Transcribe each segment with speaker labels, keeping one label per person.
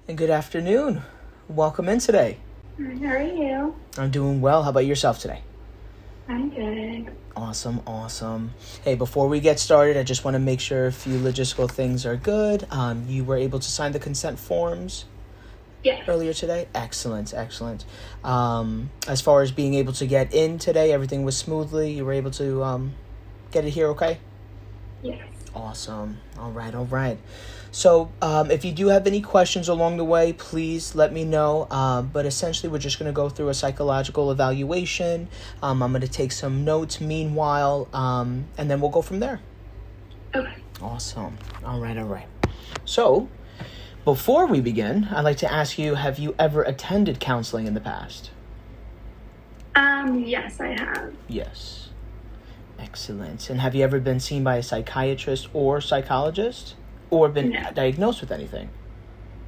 Speaker 1: And good afternoon. Welcome in today.
Speaker 2: How are you?
Speaker 1: I'm doing well. How about yourself today?
Speaker 2: I'm good.
Speaker 1: Awesome. Hey, before we get started, I just want to make sure a few logistical things are good. You were able to sign the consent forms
Speaker 2: Yes.
Speaker 1: earlier today? Excellent. As far as being able to get in today, everything was smoothly. You were able to get it here okay?
Speaker 2: Yes.
Speaker 1: Awesome. All right. So if you do have any questions along the way, please let me know. But essentially, we're just going to go through a psychological evaluation. I'm going to take some notes meanwhile, and then we'll go from there.
Speaker 2: Okay.
Speaker 1: Awesome. All right. So before we begin, I'd like to ask you, have you ever attended counseling in the past?
Speaker 2: Yes, I have.
Speaker 1: Yes. Excellent. And have you ever been seen by a psychiatrist or psychologist? Or been diagnosed with anything?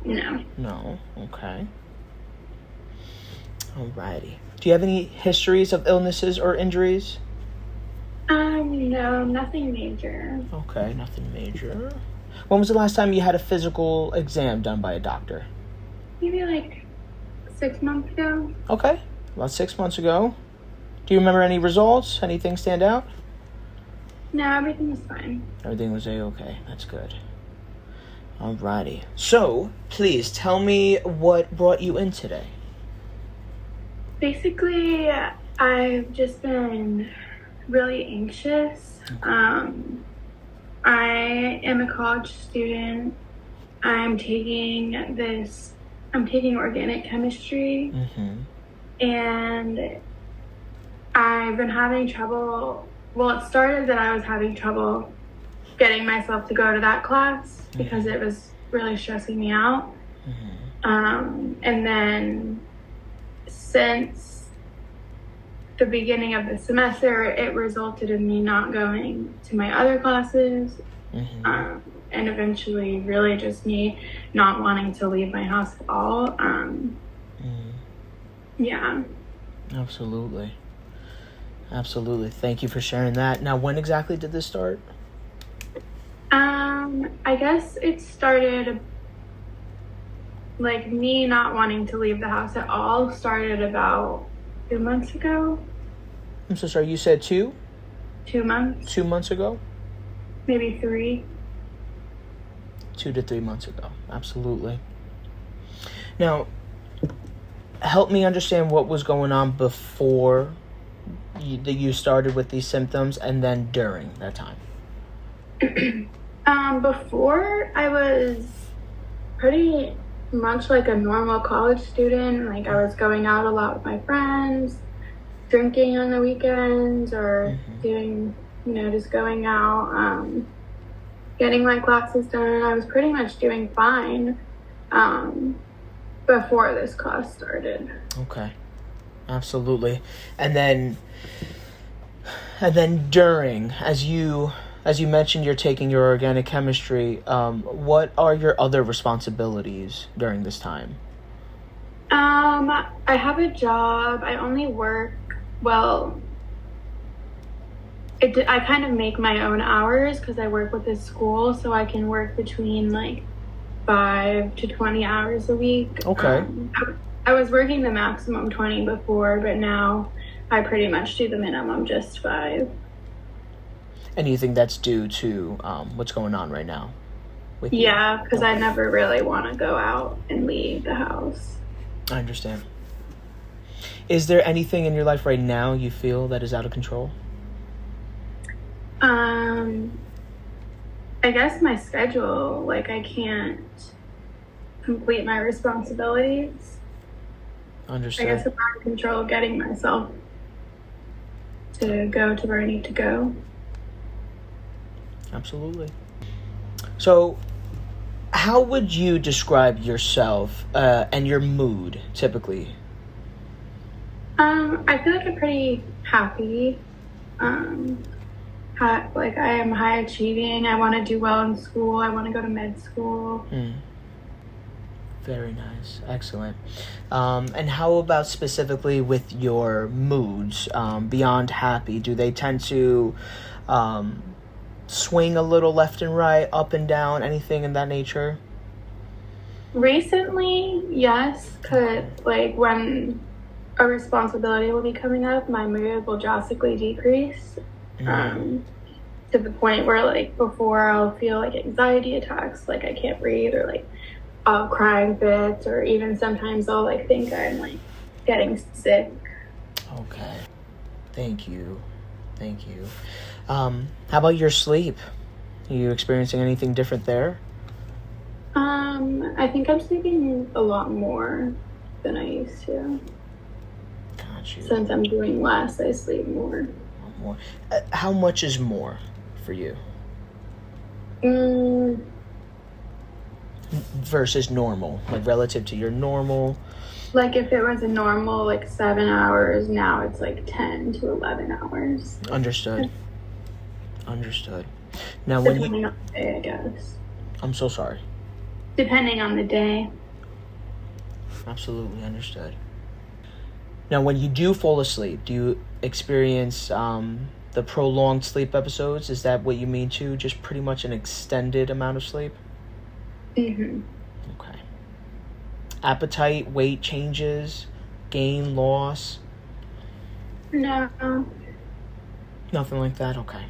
Speaker 1: No? Okay. Alrighty. Do you have any histories of illnesses or injuries?
Speaker 2: No, nothing major.
Speaker 1: Okay, nothing major. When was the last time you had a physical exam done by a doctor?
Speaker 2: Maybe like 6 months ago.
Speaker 1: Okay, about 6 months ago. Do you remember any results? Anything stand out?
Speaker 2: No, everything was fine.
Speaker 1: Everything was A-okay. That's good. Alrighty. So, please tell me what brought you in today.
Speaker 2: Basically, I've just been really anxious. I am a college student. I'm taking organic chemistry. And I've been having trouble. Well, it started that I was having trouble getting myself to go to that class because it was really stressing me out. And then since the beginning of the semester, it resulted in me not going to my other classes. And eventually really just me not wanting to leave my house at all. Yeah.
Speaker 1: Absolutely. Thank you for sharing that. Now, when exactly did this start?
Speaker 2: I guess it started, like, me not wanting to leave the house at all started about 2 months ago.
Speaker 1: I'm so sorry, you said 2?
Speaker 2: 2 months.
Speaker 1: 2 months ago?
Speaker 2: Maybe 3.
Speaker 1: 2 to 3 months ago. Absolutely. Now, help me understand what was going on before you started with these symptoms and then during that time.
Speaker 2: Before, I was pretty much like a normal college student. Like, I was going out a lot with my friends, drinking on the weekends, or doing, just going out, getting my classes done. I was pretty much doing fine before this class started.
Speaker 1: Okay. Absolutely. And then during, as you mentioned, you're taking your organic chemistry. What are your other responsibilities during this time?
Speaker 2: I have a job. I only work, I kind of make my own hours because I work with this school, so I can work between like 5 to 20 hours a week.
Speaker 1: Okay.
Speaker 2: I was working the maximum 20 before, but now I pretty much do the minimum, just 5.
Speaker 1: And you think that's due to what's going on right now?
Speaker 2: Yeah, because I never really want to go out and leave the house.
Speaker 1: I understand. Is there anything in your life right now you feel that is out of control?
Speaker 2: I guess my schedule, like, I can't complete my responsibilities.
Speaker 1: Understand.
Speaker 2: I guess I'm out of control getting myself to go to where I need to go.
Speaker 1: Absolutely. So, how would you describe yourself and your mood typically?
Speaker 2: I feel like I'm pretty happy. Like, I am high achieving. I want to do well in school. I want to go to med school.
Speaker 1: Very nice. Excellent. And how about specifically with your moods, beyond happy? Do they tend to swing a little left and right, up and down, anything in that nature?
Speaker 2: Recently, yes, because like when a responsibility will be coming up, my mood will drastically decrease. To the point where like before I'll feel like anxiety attacks, like I can't breathe, or like I'll crying fits, or even sometimes I'll like think I'm like getting sick.
Speaker 1: Okay. Thank you. How about your sleep? Are you experiencing anything different there?
Speaker 2: I think I'm sleeping a lot more than I used to.
Speaker 1: Got you.
Speaker 2: Since I'm doing less, I sleep more.
Speaker 1: More. How much is more for you? Versus normal, like relative to your normal.
Speaker 2: Like if it was a normal like 7 hours, now it's like 10 to 11 hours.
Speaker 1: Understood. Now when
Speaker 2: depending on the day, I guess.
Speaker 1: I'm so sorry.
Speaker 2: Depending on the day.
Speaker 1: Absolutely understood. Now when you do fall asleep, do you experience the prolonged sleep episodes? Is that what you mean too? Just pretty much an extended amount of sleep?
Speaker 2: Mm-hmm.
Speaker 1: Okay. Appetite, weight changes, gain, loss?
Speaker 2: No.
Speaker 1: Nothing like that? Okay.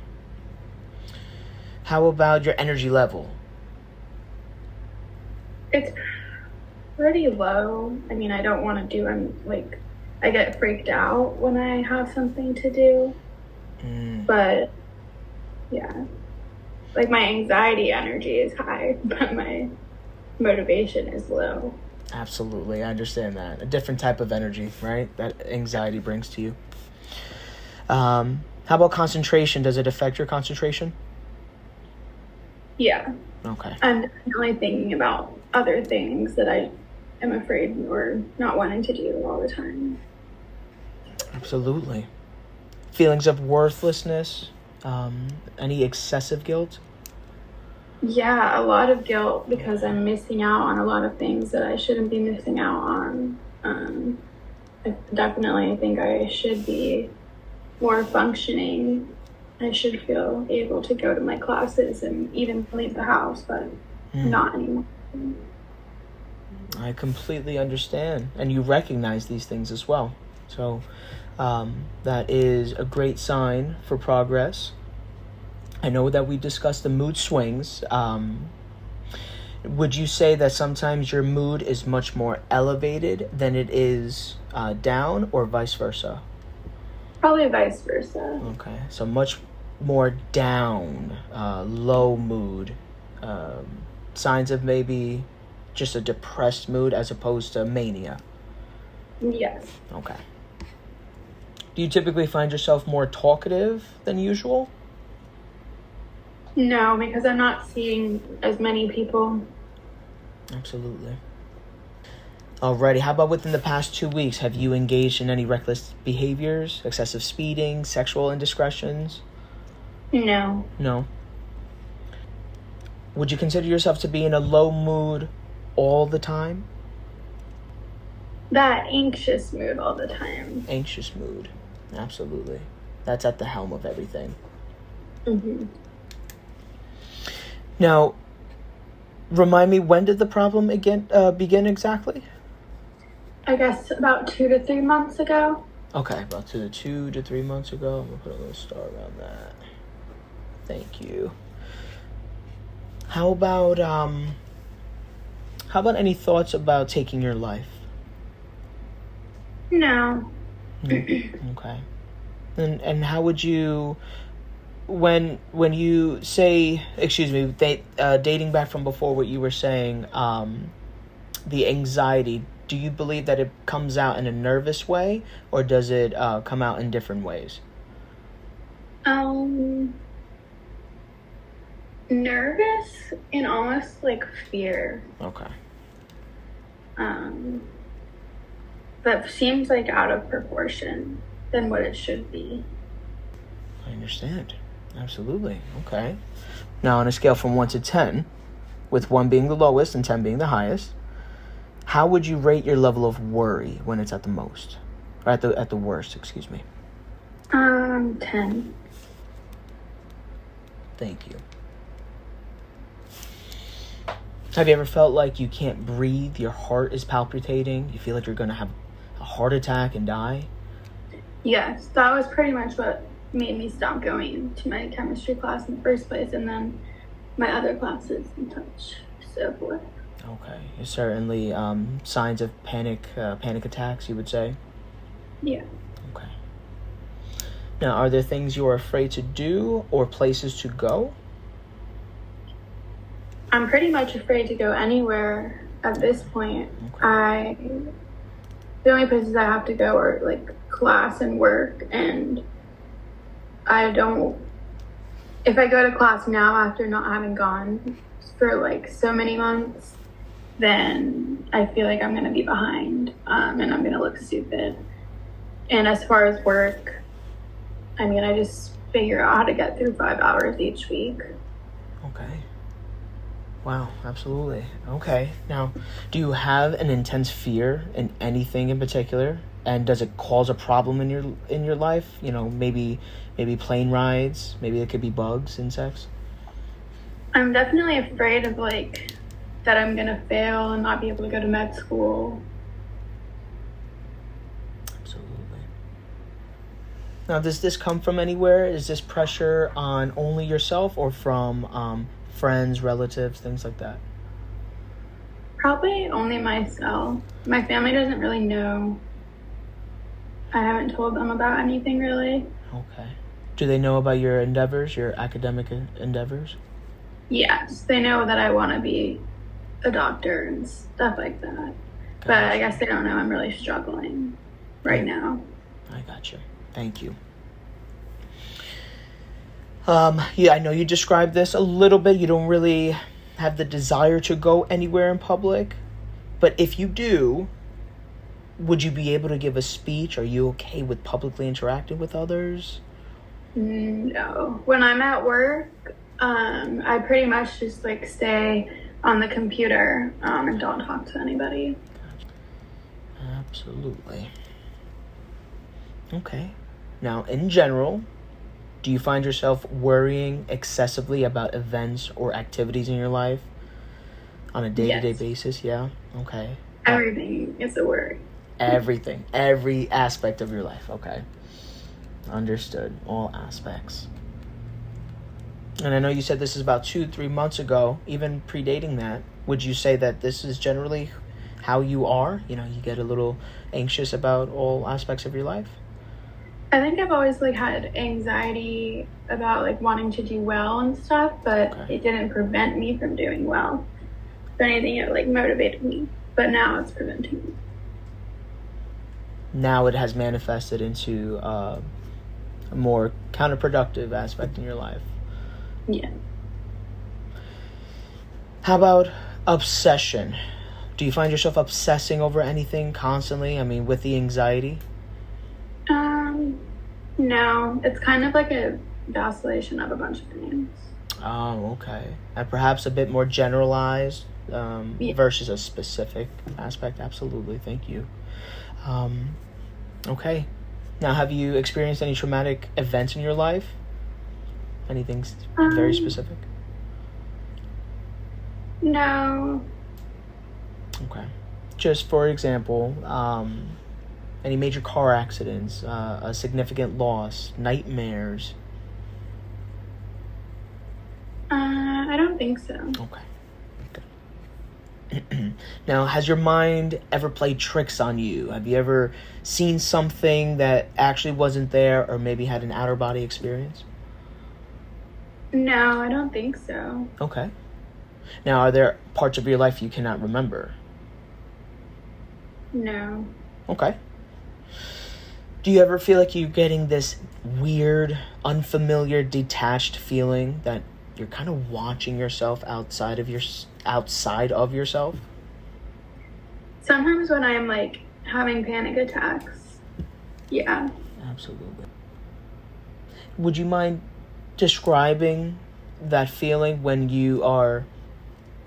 Speaker 1: How about your energy level?
Speaker 2: It's pretty low. I mean, I don't want to do, I get freaked out when I have something to do. But, yeah. Like, my anxiety energy is high, but my motivation is low.
Speaker 1: Absolutely, I understand that. A different type of energy, right? That anxiety brings to you. How about concentration? Does it affect your concentration?
Speaker 2: Yeah.
Speaker 1: Okay.
Speaker 2: I'm definitely thinking about other things that I am afraid or not wanting to do all the time.
Speaker 1: Absolutely. Feelings of worthlessness? Any excessive guilt?
Speaker 2: Yeah, a lot of guilt because I'm missing out on a lot of things that I shouldn't be missing out on. I think I should be more functioning. I should feel able to go to my classes and even leave the house, but not anymore.
Speaker 1: I completely understand. And you recognize these things as well. So that is a great sign for progress. I know that we discussed the mood swings. Would you say that sometimes your mood is much more elevated than it is down, or vice versa?
Speaker 2: Probably vice versa.
Speaker 1: Okay, so much more down, low mood, signs of maybe just a depressed mood as opposed to mania.
Speaker 2: Yes.
Speaker 1: Okay. Do you typically find yourself more talkative than usual?
Speaker 2: No, because I'm not seeing as many people.
Speaker 1: Absolutely. Alrighty, how about within the past 2 weeks? Have you engaged in any reckless behaviors, excessive speeding, sexual indiscretions?
Speaker 2: No.
Speaker 1: No. Would you consider yourself to be in a low mood all the time?
Speaker 2: That anxious mood all the time.
Speaker 1: Anxious mood. Absolutely. That's at the helm of everything.
Speaker 2: Mm-hmm.
Speaker 1: Now, remind me, when did the problem begin exactly?
Speaker 2: I guess about 2 to 3 months ago.
Speaker 1: Okay, about 2 to 3 months ago. I'm going to put a little star around that. Thank you. How about any thoughts about taking your life?
Speaker 2: No.
Speaker 1: Okay. And how would you, when you say, dating back from before what you were saying, the anxiety, do you believe that it comes out in a nervous way, or does it come out in different ways?
Speaker 2: Nervous and almost like fear.
Speaker 1: Okay.
Speaker 2: That seems like out of proportion than what it should be.
Speaker 1: I understand. Absolutely. Okay. Now, on a scale from 1 to 10, with 1 being the lowest and 10 being the highest, how would you rate your level of worry when it's at the most? Or at the worst, excuse me.
Speaker 2: 10.
Speaker 1: Thank you. Have you ever felt like you can't breathe, your heart is palpitating, you feel like you're going to have a heart attack and die?
Speaker 2: Yes, that was pretty much what made me stop going to my chemistry class in the first place, and then my other classes and such, so forth.
Speaker 1: Okay. Certainly signs of panic attacks, you would say?
Speaker 2: Yeah.
Speaker 1: Okay. Now, are there things you are afraid to do or places to go?
Speaker 2: I'm pretty much afraid to go anywhere at this point.
Speaker 1: Okay.
Speaker 2: The only places I have to go are like class and work, and if I go to class now after not having gone for like so many months, then I feel like I'm going to be behind, and I'm going to look stupid. And as far as work, I mean, I just figure out how to get through 5 hours each week.
Speaker 1: Okay. Wow, absolutely. Okay. Now, do you have an intense fear in anything in particular? And does it cause a problem in your life? You know, maybe plane rides, maybe it could be bugs, insects?
Speaker 2: I'm definitely afraid of like that I'm going to fail and not be able to go to med school.
Speaker 1: Absolutely. Now, does this come from anywhere? Is this pressure on only yourself or from friends, relatives, things like that?
Speaker 2: Probably only myself. My family doesn't really know. I haven't told them about anything really.
Speaker 1: Okay. Do they know about your endeavors, your academic endeavors?
Speaker 2: Yes, they know that I want to be a doctor and stuff like that. Gotcha. But I guess they don't know I'm really struggling right now.
Speaker 1: I gotcha. Thank you. Yeah, I know you described this a little bit. You don't really have the desire to go anywhere in public. But if you do, would you be able to give a speech? Are you okay with publicly interacting with others?
Speaker 2: No. When I'm at work, I pretty much just like stay on the computer and don't talk to anybody.
Speaker 1: Absolutely. Okay. Now, in general, do you find yourself worrying excessively about events or activities in your life on a day-to-day basis? Yeah? Okay.
Speaker 2: Everything is a worry.
Speaker 1: Everything. Every aspect of your life. Okay. Understood. All aspects. And I know you said this is about 2-3 months ago, even predating that. Would you say that this is generally how you are? You know, you get a little anxious about all aspects of your life?
Speaker 2: I think I've always like had anxiety about like wanting to do well and stuff, but It didn't prevent me from doing well. If anything, it like motivated me, but now it's preventing me.
Speaker 1: Now it has manifested into a more counterproductive aspect in your life.
Speaker 2: Yeah.
Speaker 1: How about obsession? Do you find yourself obsessing over anything constantly? I mean, with the anxiety?
Speaker 2: No. It's kind of like a oscillation of a bunch of things.
Speaker 1: Oh, okay. And perhaps a bit more generalized versus a specific aspect. Absolutely. Thank you. Okay. Now, have you experienced any traumatic events in your life? Anything very specific?
Speaker 2: No.
Speaker 1: Okay. Just for example, any major car accidents, a significant loss, nightmares?
Speaker 2: I don't think so.
Speaker 1: Okay. Now, has your mind ever played tricks on you? Have you ever seen something that actually wasn't there, or maybe had an outer body experience?
Speaker 2: No, I don't think so.
Speaker 1: Okay. Now, are there parts of your life you cannot remember?
Speaker 2: No.
Speaker 1: Okay. Do you ever feel like you're getting this weird, unfamiliar, detached feeling that you're kind of watching yourself outside of yourself?
Speaker 2: Sometimes when I'm like having panic attacks. Yeah.
Speaker 1: Absolutely. Would you mind describing that feeling when you are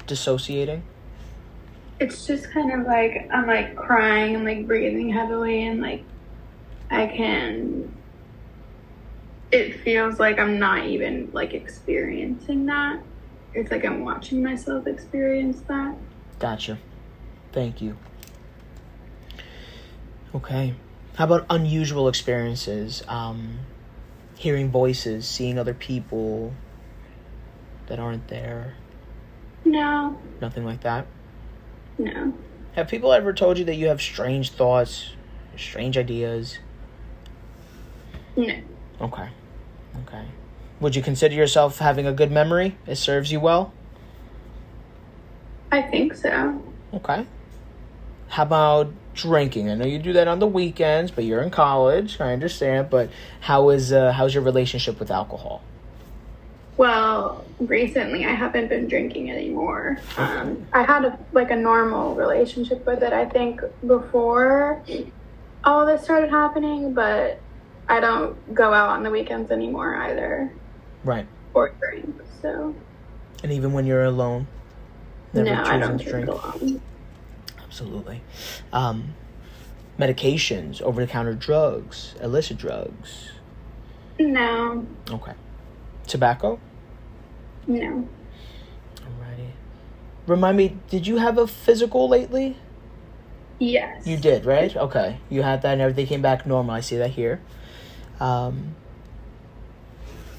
Speaker 1: dissociating?
Speaker 2: It's just kind of like I'm like crying and like breathing heavily, and like it feels like I'm not even like experiencing that. it's like I'm watching myself experience that.
Speaker 1: Gotcha. Thank you. Okay. How about unusual experiences? Hearing voices, seeing other people that aren't there?
Speaker 2: No.
Speaker 1: Nothing like that?
Speaker 2: No.
Speaker 1: Have people ever told you that you have strange thoughts, strange ideas?
Speaker 2: No.
Speaker 1: Okay. Would you consider yourself having a good memory? It serves you well?
Speaker 2: I think so.
Speaker 1: Okay. How about drinking? I know you do that on the weekends, but you're in college. I understand. But how's your relationship with alcohol?
Speaker 2: Well, recently I haven't been drinking anymore. I had a normal relationship with it, I think, before all this started happening, but I don't go out on the weekends anymore either.
Speaker 1: Right.
Speaker 2: Or drink, so.
Speaker 1: And even when you're alone?
Speaker 2: No, I don't drink alone.
Speaker 1: Absolutely. Medications, over-the-counter drugs, illicit drugs?
Speaker 2: No.
Speaker 1: Okay. Tobacco?
Speaker 2: No.
Speaker 1: Alrighty. Remind me, did you have a physical lately?
Speaker 2: Yes.
Speaker 1: You did, right? Okay. You had that and everything came back normal. I see that here.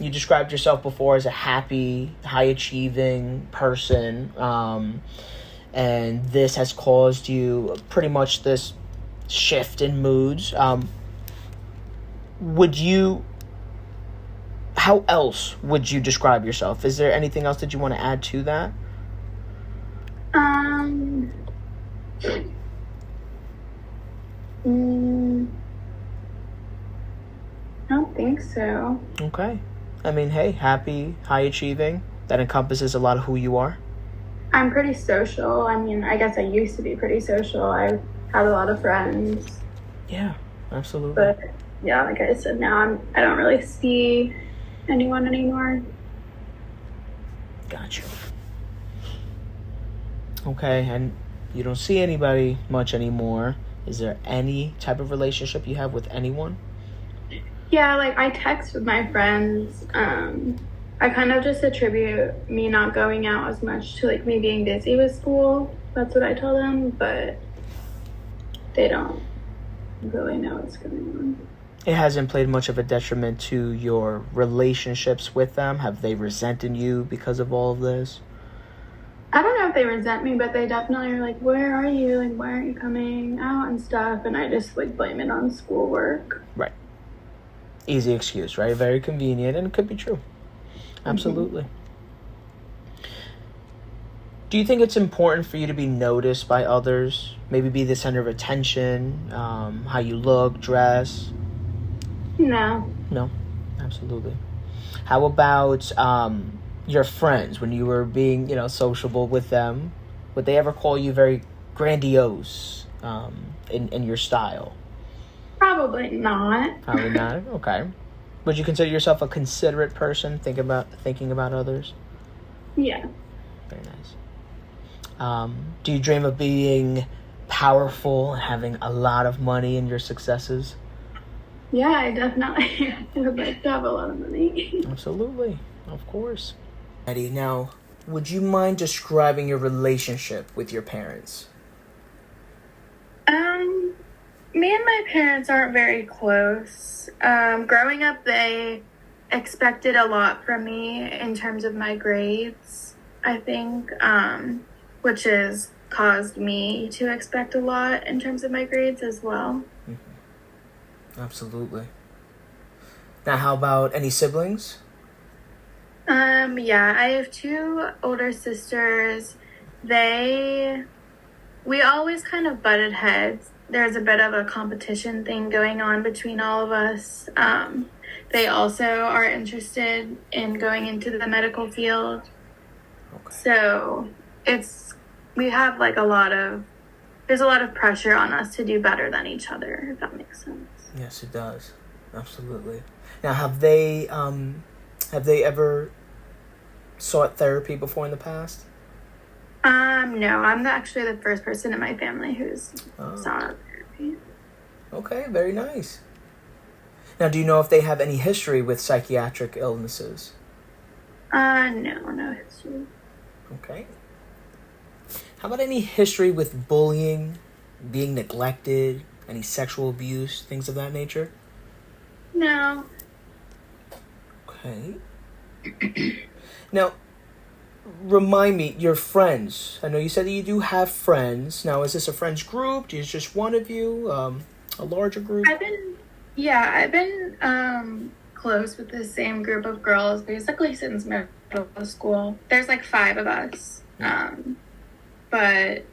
Speaker 1: You described yourself before as a happy, high-achieving person, and this has caused you pretty much this shift in moods. How else would you describe yourself? Is there anything else that you want to add to that?
Speaker 2: I don't think so.
Speaker 1: Okay. I mean, hey, happy, high achieving, that encompasses a lot of who you are.
Speaker 2: I'm pretty social. I mean, I guess I used to be pretty social. I had a lot of friends.
Speaker 1: Yeah, absolutely.
Speaker 2: But yeah, like I said, now I don't really see anyone anymore.
Speaker 1: Gotcha. Okay, and you don't see anybody much anymore. Is there any type of relationship you have with anyone?
Speaker 2: Yeah, like I text with my friends. I kind of just attribute me not going out as much to like me being busy with school. That's what I tell them, but they don't really know what's going on.
Speaker 1: It hasn't played much of a detriment to your relationships with them? Have they resented you because of all of this?
Speaker 2: I don't know if they resent me, but they definitely are like, where are you? Like, why aren't you coming out and stuff? And I just like blame it on schoolwork.
Speaker 1: Right. Easy excuse, right? Very convenient, and it could be true. Absolutely. Do you think it's important for you to be noticed by others? Maybe be the center of attention, how you look, dress?
Speaker 2: No.
Speaker 1: No, absolutely. How about your friends, when you were being, sociable with them? Would they ever call you very grandiose in your style?
Speaker 2: Probably not.
Speaker 1: Probably not. Okay. Would you consider yourself a considerate person, thinking about others?
Speaker 2: Yeah.
Speaker 1: Very nice. Do you dream of being powerful and having a lot of money in your successes?
Speaker 2: Yeah, I definitely would like to have a lot of money.
Speaker 1: Absolutely. Of course. Eddie, now, would you mind describing your relationship with your parents?
Speaker 2: Me and my parents aren't very close. Growing up, they expected a lot from me in terms of my grades, I think, which has caused me to expect a lot in terms of my grades as well.
Speaker 1: Mm-hmm. Absolutely. Now, how about any siblings?
Speaker 2: Yeah, I have two older sisters. We always kind of butted heads. There's a bit of a competition thing going on between all of us. They also are interested in going into the medical field.
Speaker 1: Okay.
Speaker 2: So we have like there's a lot of pressure on us to do better than each other, if that makes sense.
Speaker 1: Yes, it does. Absolutely. Now, have they ever sought therapy before in the past?
Speaker 2: No, I'm actually the first person in my family who's sought out therapy.
Speaker 1: Okay, very nice. Now, do you know if they have any history with psychiatric illnesses?
Speaker 2: No history.
Speaker 1: Okay. How about any history with bullying, being neglected, any sexual abuse, things of that nature?
Speaker 2: No.
Speaker 1: Okay. Now, remind me, your friends. I know you said that you do have friends. Now, is this a friends group? Is it just one of you? A larger group?
Speaker 2: I've been close with the same group of girls basically since middle school. There's like 5 of us. But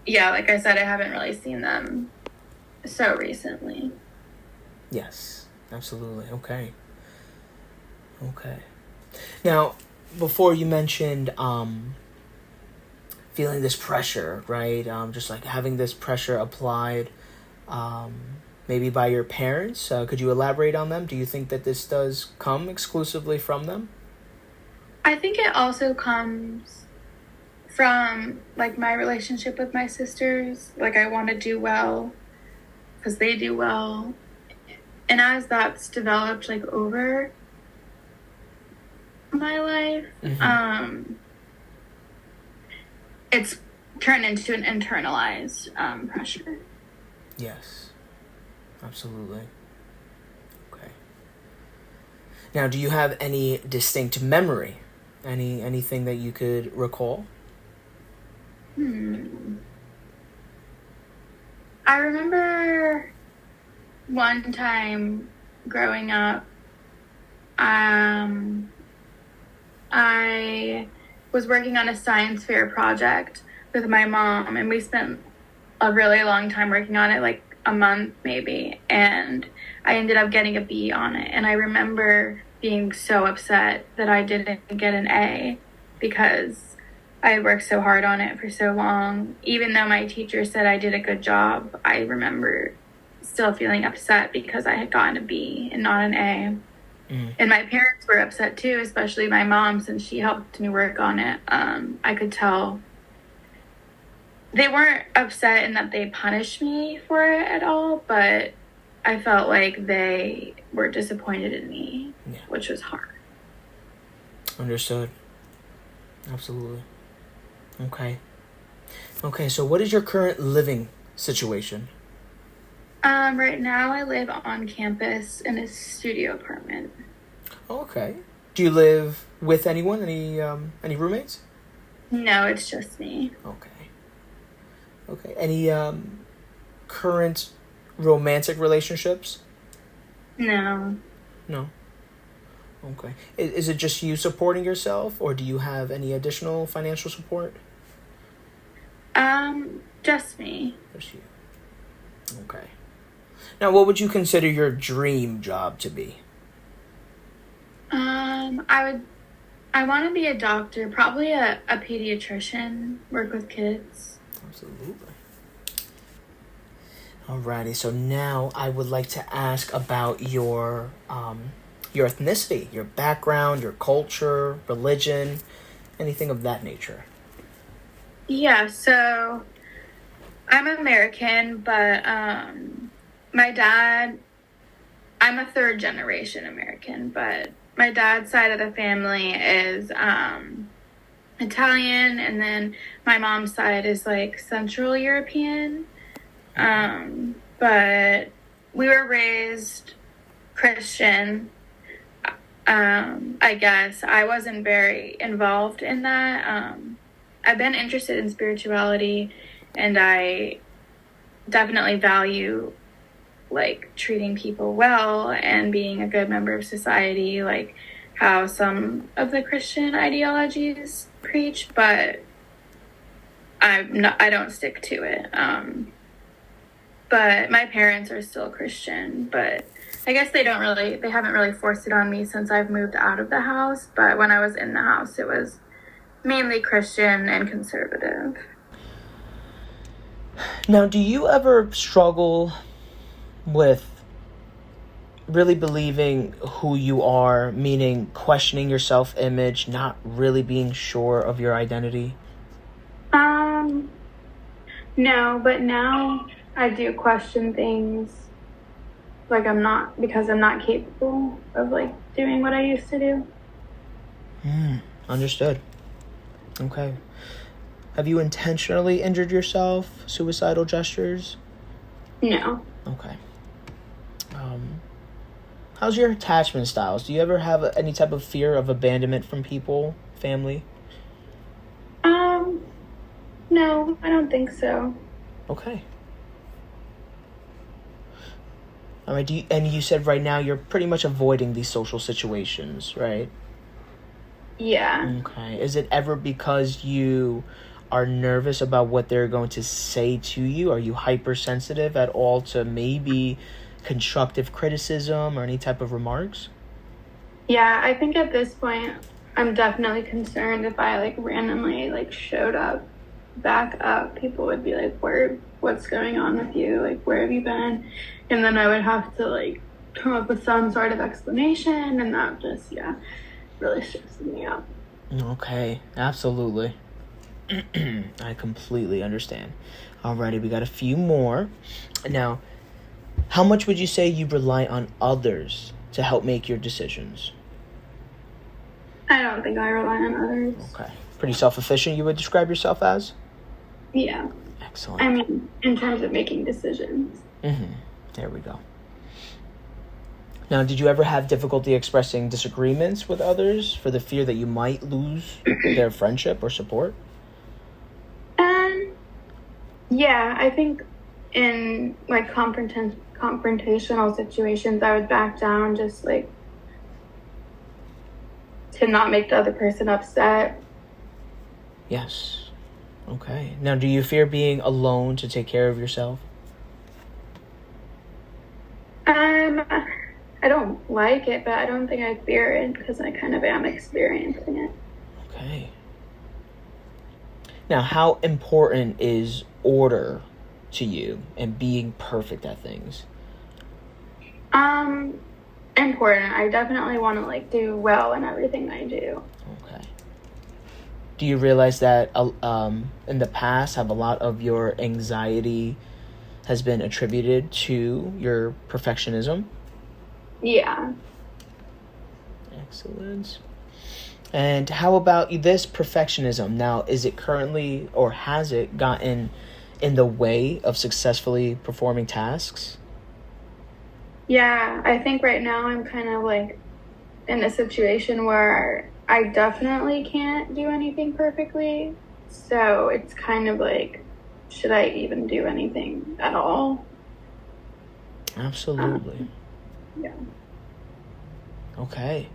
Speaker 2: yeah, like I said, I haven't really seen them so recently.
Speaker 1: Yes, absolutely. Okay. Now, before you mentioned feeling this pressure, right? Just like having this pressure applied, maybe by your parents. Could you elaborate on them? Do you think that this does come exclusively from them?
Speaker 2: I think it also comes from like my relationship with my sisters. Like I want to do well because they do well. And as that's developed like over my life, it's turned into an internalized pressure.
Speaker 1: Yes, absolutely. Okay. Now, do you have any distinct memory? Anything that you could recall?
Speaker 2: I remember one time growing up, I was working on a science fair project with my mom, and we spent a really long time working on it, like a month maybe, and I ended up getting a B on it. And I remember being so upset that I didn't get an A because I had worked so hard on it for so long. Even though my teacher said I did a good job, I remember still feeling upset because I had gotten a B and not an A. And my parents were upset too, especially my mom, since she helped me work on it. I could tell they weren't upset in that they punished me for it at all, but I felt like they were disappointed in me, which was hard.
Speaker 1: Understood. Absolutely. Okay, so what is your current living situation?
Speaker 2: Right now I live on campus in a studio apartment.
Speaker 1: Okay. Do you live with anyone? Any roommates?
Speaker 2: No, it's just me.
Speaker 1: Okay. Any current romantic relationships?
Speaker 2: No.
Speaker 1: Okay. Is it just you supporting yourself, or do you have any additional financial support?
Speaker 2: Just me.
Speaker 1: Just you. Okay. Now, what would you consider your dream job to be?
Speaker 2: I want to be a doctor, probably a pediatrician, work with kids.
Speaker 1: Absolutely. Alrighty, so now I would like to ask about your ethnicity, your background, your culture, religion, anything of that nature.
Speaker 2: Yeah, so I'm American, but my dad, I'm a 3rd generation American, but my dad's side of the family is Italian, and then my mom's side is like Central European. But we were raised Christian. I guess I wasn't very involved in that. I've been interested in spirituality, and I definitely value like treating people well and being a good member of society, like how some of the Christian ideologies preach, but I don't stick to it. But my parents are still Christian, but I guess they haven't really forced it on me since I've moved out of the house. But when I was in the house, it was mainly Christian and conservative.
Speaker 1: Now, do you ever struggle with really believing who you are, meaning questioning your self-image, not really being sure of your identity?
Speaker 2: No, but now I do question things, like I'm not capable of like doing what I used to do.
Speaker 1: Understood. Okay. Have you intentionally injured yourself? Suicidal gestures?
Speaker 2: No.
Speaker 1: Okay. How's your attachment styles? Do you ever have any type of fear of abandonment from people, family?
Speaker 2: No, I don't think so.
Speaker 1: Okay. All right. And you said right now you're pretty much avoiding these social situations, right?
Speaker 2: Yeah.
Speaker 1: Okay. Is it ever because you are nervous about what they're going to say to you? Are you hypersensitive at all to maybe constructive criticism or any type of remarks?
Speaker 2: Yeah, I think at this point, I'm definitely concerned if I like randomly like showed up, back up, people would be like, what's going on with you? Like, where have you been? And then I would have to like come up with some sort of explanation, and that just, yeah, really stresses me out.
Speaker 1: Okay, absolutely. I completely understand. Alrighty, we got a few more. Now, how much would you say you rely on others to help make your decisions?
Speaker 2: I don't think I rely on others.
Speaker 1: Okay. Pretty self-efficient, you would describe yourself as?
Speaker 2: Yeah.
Speaker 1: Excellent.
Speaker 2: I mean, in terms of making decisions.
Speaker 1: There we go. Now, did you ever have difficulty expressing disagreements with others for the fear that you might lose their friendship or support?
Speaker 2: Yeah, I think in like confrontational situations, I would back down just like to not make the other person upset.
Speaker 1: Yes. Okay. Now, do you fear being alone to take care of yourself?
Speaker 2: I don't like it, but I don't think I fear it because I kind of am experiencing it.
Speaker 1: Okay. Now, how important is order to you and being perfect at things?
Speaker 2: Important. I definitely want to like do well in everything I do.
Speaker 1: Okay. Do you realize that in the past have a lot of your anxiety has been attributed to your perfectionism?
Speaker 2: Yeah.
Speaker 1: Excellent. And how about this perfectionism? Now, is it currently or has it gotten in the way of successfully performing tasks?
Speaker 2: Yeah, I think right now I'm kind of like in a situation where I definitely can't do anything perfectly. So it's kind of like, should I even do anything at all?
Speaker 1: Absolutely.
Speaker 2: Yeah.
Speaker 1: Okay.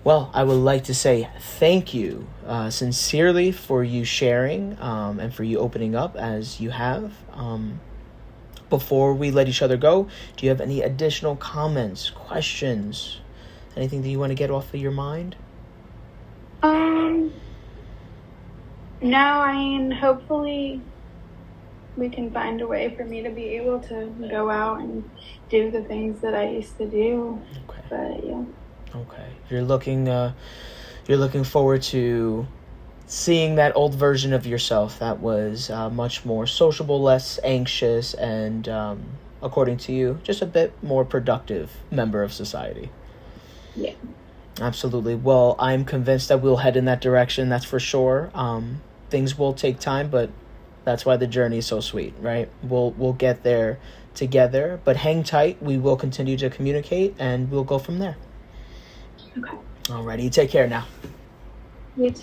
Speaker 1: Well, I would like to say thank you sincerely for you sharing and for you opening up as you have. Before we let each other go, do you have any additional comments, questions, anything that you want to get off of your mind?
Speaker 2: No, I mean, hopefully we can find a way for me to be able to go out and do the things that I used to do.
Speaker 1: Okay.
Speaker 2: But yeah.
Speaker 1: Okay. You're looking forward to seeing that old version of yourself that was much more sociable, less anxious, and according to you, just a bit more productive member of society.
Speaker 2: Yeah.
Speaker 1: Absolutely. Well, I'm convinced that we'll head in that direction. That's for sure. Things will take time, but that's why the journey is so sweet, right? We'll get there together, but hang tight. We will continue to communicate, and we'll go from there.
Speaker 2: Okay.
Speaker 1: Alrighty. Take care now.
Speaker 2: You too.